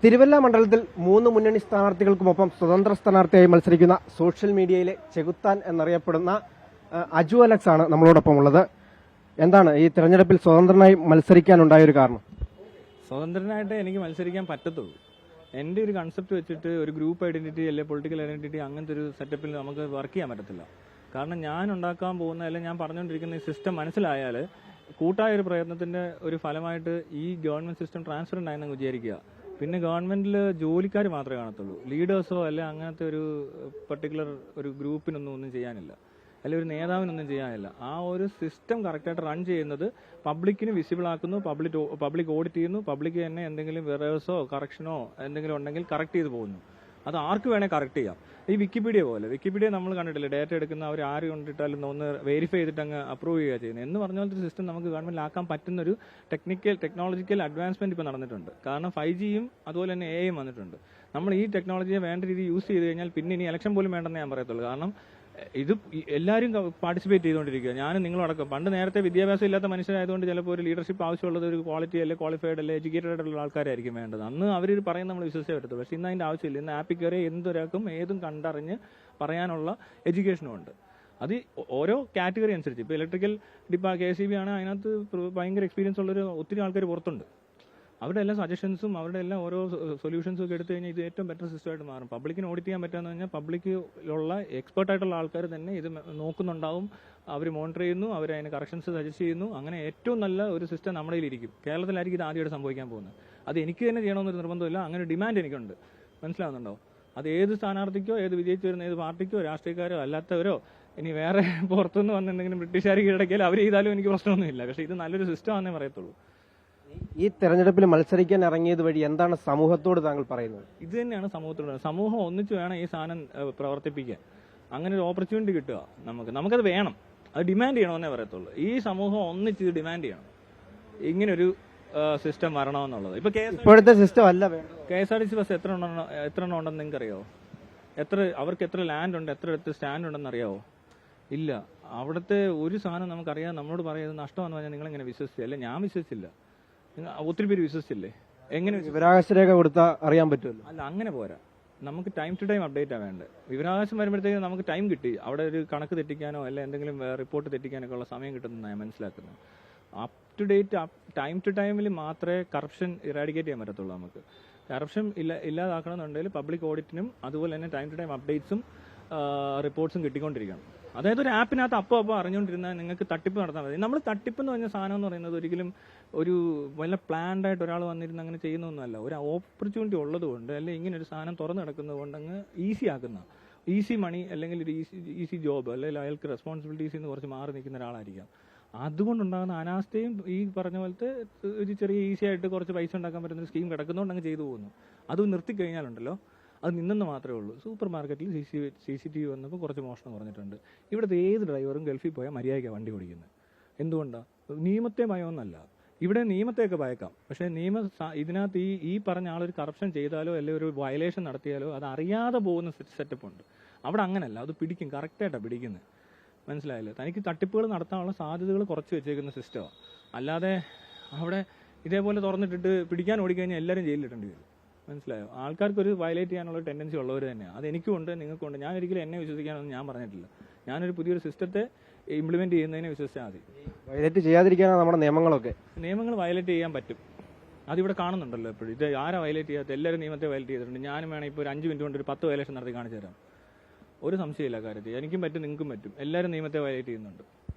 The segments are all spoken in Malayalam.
തിരുവല്ല മണ്ഡലത്തിൽ 3 മുന്നണി സ്ഥാനാർത്ഥികൾക്കുമൊപ്പം സ്വതന്ത്ര സ്ഥാനാർത്ഥിയായി മത്സരിക്കുന്ന സോഷ്യൽ മീഡിയയിലെ ചെകുത്താൻ എന്നറിയപ്പെടുന്ന അജു അലക്സ് ആണ് നമ്മളോടൊപ്പം ഉള്ളത്. എന്താണ് ഈ തെരഞ്ഞെടുപ്പിൽ സ്വതന്ത്രനായി മത്സരിക്കാനുണ്ടായ ഒരു കാരണം? സ്വതന്ത്രനായിട്ട് എനിക്ക് മത്സരിക്കാൻ പറ്റത്തുള്ളൂ. എൻ്റെ ഒരു കൺസെപ്റ്റ് വെച്ചിട്ട് ഒരു ഗ്രൂപ്പ് ഐഡന്റിറ്റി അല്ലെങ്കിൽ പൊളിറ്റിക്കൽ ഐഡന്റിറ്റി അങ്ങനത്തെ ഒരു സെറ്റപ്പിൽ നമുക്ക് വർക്ക് ചെയ്യാൻ പറ്റത്തില്ല. കാരണം ഞാൻ ഉണ്ടാക്കാൻ പോകുന്ന അല്ലെങ്കിൽ ഞാൻ പറഞ്ഞുകൊണ്ടിരിക്കുന്ന ഈ സിസ്റ്റം മനസ്സിലായാൽ കൂട്ടായ ഒരു പ്രയത്നത്തിന്റെ ഒരു ഫലമായിട്ട് ഈ ഗവൺമെന്റ് സിസ്റ്റം ട്രാൻസ്പെറന്റ് ആയെന്ന് വിചാരിക്കുക. പിന്നെ ഗവൺമെന്റിൽ ജോലിക്കാർ മാത്രമേ കാണത്തുള്ളൂ. ലീഡേഴ്സോ അല്ലെ അങ്ങനത്തെ ഒരു പർട്ടിക്കുലർ ഒരു ഗ്രൂപ്പിനൊന്നും ചെയ്യാനില്ല, അല്ലെങ്കിൽ ഒരു നേതാവിനൊന്നും ചെയ്യാനില്ല. ആ ഒരു സിസ്റ്റം കറക്റ്റായിട്ട് റൺ ചെയ്യുന്നത് പബ്ലിക്കിന് വിസിബിൾ ആക്കുന്നു, പബ്ലിക് ഓഡിറ്റ് ചെയ്യുന്നു, പബ്ലിക് തന്നെ എന്തെങ്കിലും വെറേഴ്സോ കറക്ഷനോ എന്തെങ്കിലും ഉണ്ടെങ്കിൽ കറക്റ്റ് ചെയ്ത് പോകുന്നു. അത് ആർക്ക് വേണേൽ കറക്റ്റ് ചെയ്യാം. ഈ വിക്കിപീഡിയ നമ്മൾ കണ്ടിട്ടില്ല, ഡേറ്റ എടുക്കുന്ന അവർ ആര് കൊണ്ടിട്ടാലും ഒന്ന് വെരിഫൈ ചെയ്തിട്ട് അങ്ങ് അപ്രൂവ് ചെയ്യുക ചെയ്യുന്നത് എന്ന് പറഞ്ഞ പോലത്തെ സിസ്റ്റം നമുക്ക് ഗവൺമെന്റിലാക്കാൻ പറ്റുന്ന ഒരു ടെക്നോളജിക്കൽ അഡ്വാൻസ്മെന്റ് ഇപ്പോൾ നടന്നിട്ടുണ്ട്. കാരണം 5Gയും അതുപോലെ തന്നെ AI വന്നിട്ടുണ്ട്. നമ്മൾ ഈ ടെക്നോളജിയെ വേണ്ട രീതിയിൽ യൂസ് ചെയ്ത് കഴിഞ്ഞാൽ പിന്നെ ഇനി ഇലക്ഷൻ പോലും വേണ്ടെന്ന് ഞാൻ പറയത്തുള്ളൂ. കാരണം ഇത് എല്ലാവരും പാർട്ടിസിപ്പേറ്റ് ചെയ്തുകൊണ്ടിരിക്കുക, ഞാനും നിങ്ങളടക്കം. പണ്ട് നേരത്തെ വിദ്യാഭ്യാസം ഇല്ലാത്ത മനുഷ്യരായതുകൊണ്ട് ചിലപ്പോൾ ഒരു ലീഡർഷിപ്പ് ആവശ്യമുള്ളത് ഒരു ക്വാളിറ്റി അല്ലെ ക്വാളിഫൈഡ് അല്ലെ എഡ്യൂക്കേറ്റഡ് ആയിട്ടുള്ള ആൾക്കാരായിരിക്കും വേണ്ടത്. അന്ന് അവർ പറയുന്നത് നമ്മൾ വിശ്വസിച്ചേ പറ്റത്തുള്ളൂ. പക്ഷേ ഇന്ന് അതിന്റെ ആവശ്യമില്ല. ഇന്ന് ആപ്പിൽ കയറി എന്തൊരാൾക്കും ഏതും കണ്ടറിഞ്ഞ് പറയാനുള്ള എഡ്യൂക്കേഷനും ഉണ്ട്. അത് ഓരോ കാറ്റഗറി അനുസരിച്ച്. ഇപ്പോൾ ഇലക്ട്രിക്കൽ KCB ആണ്, അതിനകത്ത് ഭയങ്കര എക്സ്പീരിയൻസ് ഉള്ളൊരു ഒത്തിരി ആൾക്കാർ പുറത്തുണ്ട്. അവരുടെ എല്ലാ സജഷൻസും അവരുടെ എല്ലാ ഓരോ സൊല്യൂഷൻസും ഒക്കെ എടുത്തു കഴിഞ്ഞാൽ ഇത് ഏറ്റവും ബെറ്റർ സിസ്റ്റമായിട്ട് മാറും. പബ്ലിക്കിന് ഓഡിറ്റ് ചെയ്യാൻ പറ്റുകയെന്ന് പറഞ്ഞാൽ പബ്ലിക്കിലുള്ള എക്സ്പെർട്ട് ആയിട്ടുള്ള ആൾക്കാർ തന്നെ ഇത് നോക്കുന്നുണ്ടാവും, അവർ മോണിറ്റർ ചെയ്യുന്നു, അവർ അതിന് കറക്ഷൻസ് സജസ്റ്റ് ചെയ്യുന്നു. അങ്ങനെ ഏറ്റവും നല്ല ഒരു സിസ്റ്റം നമ്മുടെ കയ്യിലിരിക്കും. കേരളത്തിലായിരിക്കും ഇത് ആദ്യമായിട്ട് സംഭവിക്കാൻ പോകുന്നത്. അത് എനിക്ക് തന്നെ ചെയ്യണമെന്നൊരു നിർബന്ധമില്ല, അങ്ങനെ ഡിമാൻഡ് എനിക്കുണ്ട്. മനസ്സിലാവുന്നുണ്ടോ? അത് ഏത് സ്ഥാനാർത്ഥിക്കോ, ഏത് വിജയിച്ചു വരുന്ന ഏത് പാർട്ടിക്കോ, രാഷ്ട്രീയക്കാരോ അല്ലാത്തവരോ, ഇനി വേറെ പുറത്തുനിന്ന് വന്നിട്ടുണ്ടെങ്കിലും ബ്രിട്ടീഷുകാർ കീഴടക്കിയാൽ അവർ ചെയ്താലും എനിക്ക് പ്രശ്നമൊന്നുമില്ല. പക്ഷേ ഇത് നല്ലൊരു സിസ്റ്റമാണെന്നേ പറയത്തുള്ളൂ. ഈ തെരഞ്ഞെടുപ്പിൽ മത്സരിക്കാൻ ഇറങ്ങിയത് വഴി എന്താണ് സമൂഹത്തോട് താങ്കൾ പറയുന്നത്? ഇത് തന്നെയാണ് സമൂഹത്തോട്. സമൂഹം ഒന്നിച്ച് വേണം ഈ സാധനം പ്രവർത്തിപ്പിക്കാൻ. അങ്ങനെ ഒരു ഓപ്പർച്യൂണിറ്റി കിട്ടുക നമുക്കത് വേണം. അത് ഡിമാൻഡ് ചെയ്യണമെന്നേ പറയത്തുള്ളൂ. ഈ സമൂഹം ഒന്നിച്ച് ഡിമാൻഡ് ചെയ്യണം ഇങ്ങനൊരു സിസ്റ്റം വരണമെന്നുള്ളത്. ഇപ്പൊ ഇപ്പോഴത്തെ സിസ്റ്റം അല്ല വേണ്ടത്. KSRTC ബസ് എത്ര എണ്ണം ഉണ്ടെന്ന് നിങ്ങൾക്ക് അറിയാവോ? അവർക്ക് എത്ര ലാൻഡ് ഉണ്ട്, എത്ര സ്റ്റാൻഡ് ഉണ്ടെന്ന് അറിയാവോ? ഇല്ല. അവിടുത്തെ ഒരു സാധനം നമുക്കറിയാം. നമ്മളോട് പറയുന്നത് നഷ്ടമെന്ന് പറഞ്ഞാൽ നിങ്ങൾ എങ്ങനെ വിശ്വസിച്ചില്ല? അല്ലെ ഞാൻ വിശ്വസിച്ചില്ല, ഒത്തിരി പേര് വിശ്വസിച്ചില്ലേ? എങ്ങനെ വിവരാവകാശ രേഖ കൊടുത്താൽ അറിയാൻ പറ്റുമല്ലോ? അല്ല, അങ്ങനെ പോരാ. നമുക്ക് ടൈം ടു ടൈം അപ്ഡേറ്റ് വേണ്ടത്. വിവരാവകാശം വരുമ്പോഴത്തേക്ക് നമുക്ക് ടൈം കിട്ടി, അവിടെ ഒരു കണക്ക് തെറ്റിക്കാനോ അല്ലെ എന്തെങ്കിലും റിപ്പോർട്ട് തെറ്റിക്കാനൊക്കെ ഉള്ള സമയം കിട്ടുമെന്ന് ഞാൻ മനസ്സിലാക്കുന്നത്. Up to date time to ടൈമിൽ മാത്രമേ കറപ്ഷൻ ഇറാഡിക്കേറ്റ് ചെയ്യാൻ പറ്റത്തുള്ളൂ. നമുക്ക് കറപ്ഷൻ ഇല്ലാതാക്കണമെന്നുണ്ടെങ്കിൽ പബ്ലിക് ഓഡിറ്റിനും അതുപോലെ തന്നെ ടൈം ടു ടൈം അപ്ഡേറ്റ്സും റിപ്പോർട്ട്സും കിട്ടിക്കൊണ്ടിരിക്കണം. അതായത് ഒരു ആപ്പിനകത്ത് അപ്പോൾ അറിഞ്ഞുകൊണ്ടിരുന്നാൽ നിങ്ങൾക്ക് തട്ടിപ്പ് നടത്താൻ മതി. നമ്മൾ തട്ടിപ്പ് എന്ന് പറഞ്ഞ സാധനം എന്ന് പറയുന്നത് ഒരിക്കലും ഒരു വല്ല പ്ലാൻഡ് ആയിട്ട് ഒരാൾ വന്നിരുന്ന് അങ്ങനെ ചെയ്യുന്നൊന്നുമല്ല. ഒരു ഓപ്പർച്യൂണിറ്റി ഉള്ളതുകൊണ്ട് അല്ലെങ്കിൽ ഇങ്ങനെ ഒരു സാധനം തുറന്നു കിടക്കുന്നത് കൊണ്ട് അങ്ങ് ഈസി മണി അല്ലെങ്കിൽ ഒരു ഈസി ജോബ് അല്ലെങ്കിൽ അയാൾക്ക് റെസ്പോൺസിബിലിറ്റീസിൽ നിന്ന് കുറച്ച് മാറി നിൽക്കുന്ന ഒരാളായിരിക്കാം. അതുകൊണ്ടുണ്ടാകുന്ന അനാസ്ഥയും ഈ പറഞ്ഞ പോലത്തെ ഒരു ചെറിയ ഈസി ആയിട്ട് കുറച്ച് പൈസ ഉണ്ടാക്കാൻ പറ്റുന്ന ഒരു സ്കീം കിടക്കുന്നതുകൊണ്ട് അങ്ങ് ചെയ്തു പോകുന്നു. അത് നിർത്തിക്കഴിഞ്ഞാലുണ്ടല്ലോ അത് നിന്നെന്ന് മാത്രമേ ഉള്ളൂ. സൂപ്പർ മാർക്കറ്റിൽ CCTV വന്നപ്പോൾ കുറച്ച് മോഷണം കുറഞ്ഞിട്ടുണ്ട്. ഇവിടുത്തെ ഏത് ഡ്രൈവറും ഗൾഫിൽ പോയാൽ മര്യാദയ്ക്കാണ് വണ്ടി ഓടിക്കുന്നത്. എന്തുകൊണ്ടാണ്? നിയമത്തെ ഭയമൊന്നല്ല. ഇവിടെ നിയമത്തെയൊക്കെ ഭയക്കാം, പക്ഷേ ഇതിനകത്ത് ഈ പറഞ്ഞ ആളൊരു കറപ്ഷൻ ചെയ്താലോ അല്ലെങ്കിൽ ഒരു വയലേഷൻ നടത്തിയാലോ അത് അറിയാതെ പോകുന്ന സെറ്റപ്പ് ഉണ്ട്. അവിടെ അങ്ങനല്ല, അത് പിടിക്കും, കറക്റ്റായിട്ടാണ് പിടിക്കുന്നത്. മനസ്സിലായില്ലേ? തനിക്ക് തട്ടിപ്പുകൾ നടത്താനുള്ള സാധ്യതകൾ കുറച്ച് വെച്ചേക്കുന്ന സിസ്റ്റമാണ്. അല്ലാതെ അവിടെ ഇതേപോലെ തുറന്നിട്ടിട്ട് പിടിക്കാൻ ഓടിക്കഴിഞ്ഞാൽ എല്ലാവരും ജയിലിലിട്ടേണ്ടി വരും. മനസ്സിലായോ? ആൾക്കാർക്കൊരു വയലേറ്റ് ചെയ്യാനുള്ള ടെൻഡൻസി ഉള്ളവർ തന്നെയാണ്. അത് എനിക്കുണ്ട്, നിങ്ങൾക്കുണ്ട്. ഞാൻ ഒരിക്കലും എന്നെ വിശ്വസിക്കാനൊന്നും ഞാൻ പറഞ്ഞിട്ടില്ല. ഞാനൊരു പുതിയൊരു സിസ്റ്റത്തെ ഇംപ്ലിമെന്റ് ചെയ്യുന്നതിനെ വിശ്വസിച്ചാൽ മതി. വയലേറ്റ് ചെയ്യാതിരിക്കാനാണ് നമ്മുടെ നിയമങ്ങൾ വയലേറ്റ് ചെയ്യാൻ പറ്റും. അതിവിടെ കാണുന്നുണ്ടല്ലോ എപ്പോഴും. ഇത് ആരാ വയലേറ്റ് ചെയ്യാത്ത? എല്ലാവരും നിയമത്തെ വയലേറ്റ് ചെയ്തിട്ടുണ്ട്. ഞാനും വേണം ഇപ്പോൾ ഒരു 5 മിനിറ്റ് കൊണ്ട് ഒരു 10 വയലേഷൻ നടത്തി കാണിച്ചു തരാം. ഒരു സംശയമില്ല കാര്യത്തിൽ. എനിക്കും പറ്റും, നിങ്ങൾക്കും പറ്റും. എല്ലാവരും നിയമത്തെ വയലേറ്റ് ചെയ്യുന്നുണ്ട്.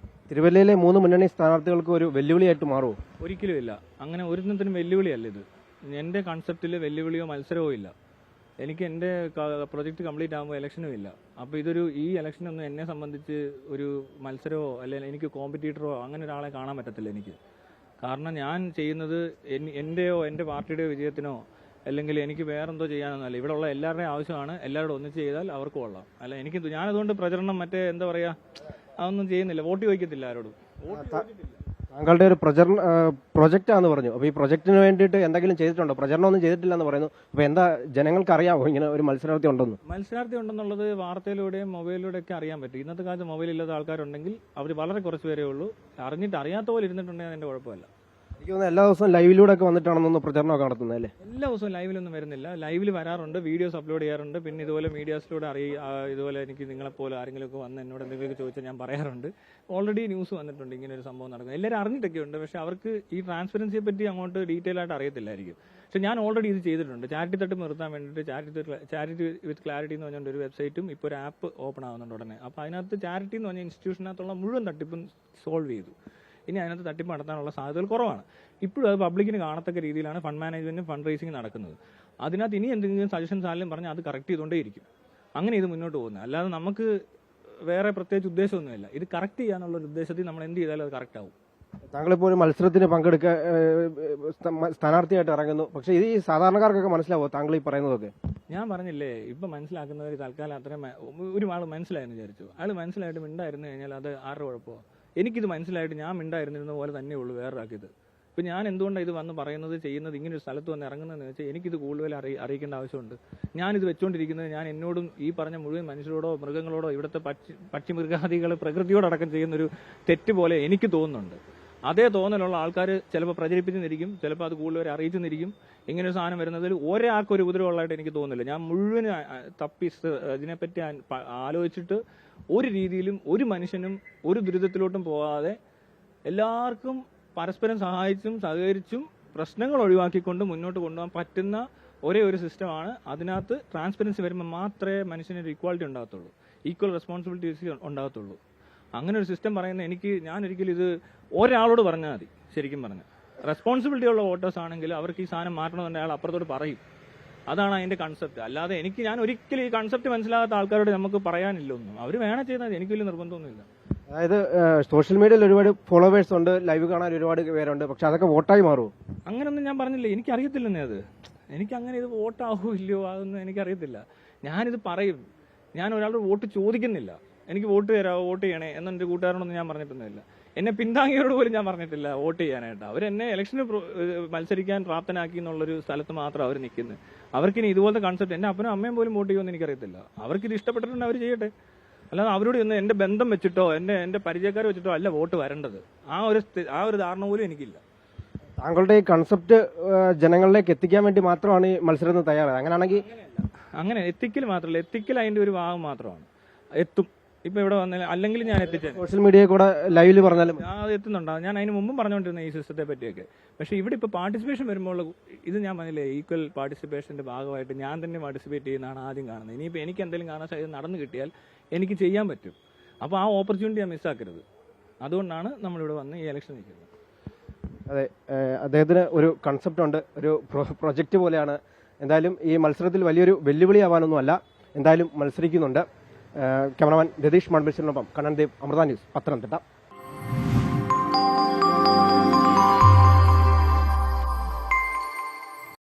തിരുവല്ലയിലെ 3 മുന്നണി സ്ഥാനാർത്ഥികൾക്ക് ഒരു വെല്ലുവിളിയായിട്ട് മാറുമോ? ഒരിക്കലും ഇല്ല. അങ്ങനെ ഒരിടത്തിനും വെല്ലുവിളിയല്ല ഇത്. എൻ്റെ കൺസെപ്റ്റിൽ വെല്ലുവിളിയോ മത്സരമോ ഇല്ല. എനിക്ക് എൻ്റെ പ്രൊജക്ട് കംപ്ലീറ്റ് ആകുമ്പോൾ ഇലക്ഷനും ഇല്ല. അപ്പോൾ ഈ ഇലക്ഷനൊന്നും എന്നെ സംബന്ധിച്ച് ഒരു മത്സരമോ അല്ലെങ്കിൽ എനിക്ക് കോമ്പറ്റീറ്ററോ അങ്ങനെ ഒരാളെ കാണാൻ പറ്റത്തില്ല എനിക്ക്. കാരണം ഞാൻ ചെയ്യുന്നത് എൻ്റെയോ എൻ്റെ പാർട്ടിയുടെയോ വിജയത്തിനോ അല്ലെങ്കിൽ എനിക്ക് വേറെന്തോ ചെയ്യാനൊന്നുമല്ല. ഇവിടെ ഉള്ള എല്ലാവരുടെയും ആവശ്യമാണ്. എല്ലാവരോടും ഒന്നിച്ച് ചെയ്താൽ അവർക്ക് കൊള്ളാം. അല്ല ഞാനതുകൊണ്ട് പ്രചരണം എന്താ പറയുക, അതൊന്നും ചെയ്യുന്നില്ല. വോട്ട് ചോദിക്കത്തില്ല ആരോടും. താങ്കളുടെ ഒരു പ്രൊജക്റ്റ് ആണെന്ന് പറഞ്ഞു. അപ്പോൾ ഈ പ്രൊജക്ടിന് വേണ്ടിയിട്ട് എന്തെങ്കിലും ചെയ്തിട്ടുണ്ടോ? പ്രചരണമൊന്നും ചെയ്തിട്ടില്ല എന്ന് പറയുന്നു. അപ്പോൾ എന്താ ജനങ്ങൾക്ക് അറിയാമോ ഇങ്ങനെ ഒരു മത്സരാർത്ഥി ഉണ്ടെന്നുള്ളത്? വാർത്തയിലൂടെയും മൊബൈലിലൂടെ ഒക്കെ അറിയാൻ പറ്റും. ഇന്നത്തെ കാലത്ത് മൊബൈൽ ഇല്ലാത്ത ആൾക്കാരുണ്ടെങ്കിൽ അവർ വളരെ കുറച്ച് പേരേ ഉള്ളൂ. അറിയാത്ത പോലെ ഇരുന്നിട്ടുണ്ടെങ്കിൽ അതിന്റെ കുഴപ്പമില്ല. എനിക്ക് തോന്നുന്നു എല്ലാ ദിവസവും ലൈവിലൂടെ ഒക്കെ വന്നിട്ടാണെന്നൊന്ന് പ്രചരണമൊക്കെ നടത്തുന്നത് അല്ലേ? എല്ലാ ദിവസവും ലൈവിലൊന്നും വരുന്നില്ല. ലൈവിൽ വരാറുണ്ട്, വീഡിയോസ് അപ്ലോഡ് ചെയ്യാറുണ്ട്. പിന്നെ ഇതുപോലെ മീഡിയാസിലൂടെ ഇതുപോലെ എനിക്ക് നിങ്ങളെപ്പോലെ ആരെങ്കിലുമൊക്കെ വന്ന് എന്നോട് എന്തെങ്കിലുമൊക്കെ ചോദിച്ചാൽ ഞാൻ പറയാറുണ്ട്. ഓൾറെഡി ന്യൂസ് വന്നിട്ടുണ്ട് ഇങ്ങനെ ഒരു സംഭവം നടക്കുന്നത്. എല്ലാവരും അറിഞ്ഞിട്ടൊക്കെ ഉണ്ട്, പക്ഷെ അവർക്ക് ഈ ട്രാൻസ്പെറൻസിയെ പറ്റി അങ്ങോട്ട് ഡീറ്റെയിൽ ആയിട്ട് അറിയത്തില്ലായിരിക്കും. പക്ഷെ ഞാൻ ഓൾറെഡി ഇത് ചെയ്തിട്ടുണ്ട്. ചാരിറ്റി തട്ടിപ്പ് നിർത്താൻ വേണ്ടിയിട്ട് ചാരിറ്റി വിത്ത് ക്ലാരിറ്റി എന്ന് പറഞ്ഞുകൊണ്ട് ഒരു വെബ്സൈറ്റും ഇപ്പോൾ ഒരു ആപ്പ് ഓപ്പൺ ആവുന്നുണ്ട് ഉടനെ. അപ്പോൾ അതിനകത്ത് ചാരിറ്റി എന്ന് പറഞ്ഞ ഇൻസ്റ്റിറ്റ്യൂഷനകത്തുള്ള മുഴുവൻ തട്ടിപ്പും സോൾവ് ചെയ്തു. ഇനി അതിനകത്ത് തട്ടിപ്പ് നടത്താനുള്ള സാധ്യതകൾ കുറവാണ്. ഇപ്പോഴും അത് പബ്ലിക്കിന് കാണത്തക്ക രീതിയിലാണ് ഫണ്ട് മാനേജ്മെന്റും ഫണ്ട് റേസിംഗ് നടക്കുന്നത്. അതിനകത്ത് ഇനി എന്തെങ്കിലും സജഷൻസ് ആയാലും പറഞ്ഞാൽ അത് കറക്റ്റ് ചെയ്തുകൊണ്ടേയിരിക്കും. അങ്ങനെ ഇത് മുന്നോട്ട് പോകുന്നത്. അല്ലാതെ നമുക്ക് വേറെ പ്രത്യേകിച്ച് ഉദ്ദേശമൊന്നുമില്ല. ഇത് കറക്റ്റ് ചെയ്യാനുള്ള ഒരു ഉദ്ദേശത്തിൽ നമ്മൾ എന്ത് ചെയ്താലും അത് കറക്റ്റ് ആവും. താങ്കളിപ്പോൾ ഒരു മത്സരത്തിന് പങ്കെടുക്കാൻ സ്ഥാനാർത്ഥിയായിട്ട് ഇറങ്ങുന്നു. പക്ഷേ ഇത് ഈ സാധാരണക്കാർക്കൊക്കെ മനസ്സിലാവുമോ താങ്കൾ ഈ പറയുന്നതൊക്കെ? ഞാൻ പറഞ്ഞില്ലേ, ഇപ്പൊ മനസ്സിലാക്കുന്നവർ തൽക്കാലം അത്രയും ഒരു ആൾ മനസ്സിലായെന്ന് വിചാരിച്ചു. ആൾ മനസ്സിലായിട്ട് മിണ്ടായിരുന്നു കഴിഞ്ഞാൽ അത് ആരുടെ കുഴപ്പമോ? എനിക്കിത് മനസ്സിലായിട്ട് ഞാൻ മിണ്ടായിരുന്നിരുന്ന പോലെ തന്നെയുള്ളൂ വേറൊരാക്കിയത്. ഇപ്പം ഞാൻ എന്തുകൊണ്ടാണ് ഇത് വന്ന് പറയുന്നത് ചെയ്യുന്നത് ഇങ്ങനെ ഒരു സ്ഥലത്ത് വന്ന് ഇറങ്ങുന്നതെന്ന് വെച്ചാൽ എനിക്കിത് കൂടുതൽ അറിയിക്കേണ്ട ആവശ്യമുണ്ട്. ഞാനിത് വെച്ചുകൊണ്ടിരിക്കുന്നത് ഞാൻ എന്നോടും ഈ പറഞ്ഞ മുഴുവൻ മനുഷ്യരോടോ മൃഗങ്ങളോടോ ഇവിടുത്തെ പക്ഷിമൃഗാദികൾ പ്രകൃതിയോടടക്കം ചെയ്യുന്നൊരു തെറ്റ് പോലെ എനിക്ക് തോന്നുന്നുണ്ട്. അതേ തോന്നലുള്ള ആൾക്കാർ ചിലപ്പോൾ പ്രചരിപ്പിച്ചെന്നിരിക്കും, ചിലപ്പോൾ അത് കൂടുതൽ അറിയിച്ചെന്നിരിക്കും. ഇങ്ങനൊരു സാധനം വരുന്നതിൽ ഒരാൾക്കൊരു ഉപദ്രവമുള്ളതായിട്ട് എനിക്ക് തോന്നുന്നില്ല. ഞാൻ മുഴുവൻ ഇതിനെപ്പറ്റി ആലോചിച്ചിട്ട് ഒരു രീതിയിലും ഒരു മനുഷ്യനും ഒരു ദുരിതത്തിലോട്ടും പോകാതെ എല്ലാവർക്കും പരസ്പരം സഹായിച്ചും സഹകരിച്ചും പ്രശ്നങ്ങൾ ഒഴിവാക്കിക്കൊണ്ട് മുന്നോട്ട് കൊണ്ടുപോകാൻ പറ്റുന്ന ഒരേ ഒരു സിസ്റ്റമാണ്. അതിനകത്ത് ട്രാൻസ്പെറൻസി വരുമ്പോൾ മാത്രമേ മനുഷ്യനൊരു ഈക്വാലിറ്റി ഉണ്ടാകത്തുള്ളൂ, ഈക്വൽ റെസ്പോൺസിബിലിറ്റീസ് ഉണ്ടാകത്തുള്ളൂ. അങ്ങനെ ഒരു സിസ്റ്റം പറയുന്ന ഞാൻ ഒരിക്കലും ഇത് ഒരാളോട് പറഞ്ഞാൽ മതി. ശരിക്കും പറഞ്ഞാൽ റെസ്പോൺസിബിലിറ്റി ഉള്ള വോട്ടേഴ്സ് ആണെങ്കിൽ അവർക്ക് ഈ സാധനം മാറ്റണമെന്ന് അയാൾ അപ്പുറത്തോട് പറയും. അതാണ് അതിന്റെ കൺസെപ്റ്റ്. അല്ലാതെ ഞാൻ ഒരിക്കലും ഈ കൺസെപ്റ്റ് മനസ്സിലാകാത്ത ആൾക്കാരോട് നമുക്ക് പറയാനില്ല ഒന്നും. അവർ വേണം ചെയ്യുന്നത്, എനിക്ക് വലിയ നിർബന്ധമൊന്നുമില്ല. അതായത് സോഷ്യൽ മീഡിയയിൽ ഒരുപാട് ഫോളോവേഴ്സ് ഉണ്ട്, ലൈവ് കാണാൻ ഒരുപാട് പേരുണ്ട്, പക്ഷെ അതൊക്കെ വോട്ടായി മാറുമോ? അങ്ങനൊന്നും ഞാൻ പറഞ്ഞില്ലേ, എനിക്കറിയത്തില്ലെന്നേ അത്. എനിക്ക് അങ്ങനെ ഇത് വോട്ടാവോ ഇല്ലയോ അതൊന്നും എനിക്കറിയത്തില്ല. ഞാനിത് പറയും. ഞാൻ ഒരാളുടെ വോട്ട് ചോദിക്കുന്നില്ല. എനിക്ക് വോട്ട് തരാമോ, വോട്ട് ചെയ്യണേ എന്നെൻ്റെ കൂട്ടുകാരോടൊന്നും ഞാൻ പറഞ്ഞിട്ടൊന്നുമില്ല. എന്നെ പിന്താങ്ങിയവരോട് പോലും ഞാൻ പറഞ്ഞിട്ടില്ല വോട്ട് ചെയ്യാനായിട്ട്. അവരെന്നെ ഇലക്ഷന് മത്സരിക്കാൻ പ്രാപ്തനാക്കി എന്നുള്ളൊരു സ്ഥലത്ത് മാത്രം അവർ നിൽക്കുന്നത്. അവർക്കിനി ഇതുപോലത്തെ കൺസെപ്റ്റ് എൻ്റെ അപ്പനും അമ്മയും പോലും വോട്ട് ചെയ്യുമെന്ന് എനിക്കറിയത്തില്ല. അവർക്കിത് ഇഷ്ടപ്പെട്ടിട്ടുണ്ട്, അവർ ചെയ്യട്ടെ. അല്ലാതെ അവരോട് ഇന്ന് എൻ്റെ ബന്ധം വെച്ചിട്ടോ എൻ്റെ പരിചയക്കാർ വെച്ചിട്ടോ അല്ല വോട്ട് വരേണ്ടത്. ആ ഒരു ധാരണ പോലും എനിക്കില്ല. താങ്കളുടെ ഈ കൺസെപ്റ്റ് ജനങ്ങളിലേക്ക് എത്തിക്കാൻ വേണ്ടി മാത്രമാണ് ഈ മത്സരത്തിന് തയ്യാറായത്. അങ്ങനെയാണെങ്കിൽ അങ്ങനെ എത്തിക്കൽ മാത്രമല്ല, എത്തിക്കൽ അതിന്റെ ഒരു ഭാഗം മാത്രമാണ്. എത്തും. ഇപ്പൊ ഇവിടെ വന്ന അല്ലെങ്കിൽ ഞാൻ എത്തിച്ചേ സോഷ്യൽ മീഡിയ കൂടെ ലൈവില് പറഞ്ഞാലും അത് എത്തുന്നുണ്ടാവും. ഞാൻ അതിന് മുമ്പും പറഞ്ഞുകൊണ്ടിരുന്ന ഈ സിസ്റ്റത്തെ പറ്റിയൊക്കെ. പക്ഷെ ഇവിടെ ഇപ്പൊ പാർട്ടിസിപ്പേഷൻ വരുമ്പോൾ ഇത് ഞാൻ പറഞ്ഞില്ലേ, ഈക്വൽ പാർട്ടിസിപ്പേഷന്റെ ഭാഗമായിട്ട് ഞാൻ തന്നെ പാർട്ടിസിപ്പേറ്റ് ചെയ്യുന്നതാണ് ആദ്യം കാണുന്നത്. ഇനിയിപ്പോൾ എനിക്ക് എന്തെങ്കിലും കാണാൻ സാധ്യത നടന്നു കിട്ടിയാൽ എനിക്ക് ചെയ്യാൻ പറ്റും. അപ്പോൾ ആ ഓപ്പർച്യൂണിറ്റി ഞാൻ മിസ്സാക്കരുത്. അതുകൊണ്ടാണ് നമ്മളിവിടെ വന്ന് ഈ ഇലക്ഷൻ നിൽക്കുന്നത്. അതെ, അദ്ദേഹത്തിന് ഒരു കൺസെപ്റ്റ് ഉണ്ട്, ഒരു പ്രൊജക്റ്റ് പോലെയാണ്. എന്തായാലും ഈ മത്സരത്തിൽ വലിയൊരു വെല്ലുവിളി ആവാനൊന്നുമല്ല, എന്തായാലും മത്സരിക്കുന്നുണ്ട്. ക്യാമറമാൻ രതീഷ് മൺബിസിനൊപ്പം കണ്ണൻ ദേവ്, അമൃത ന്യൂസ്, പത്തനംതിട്ട.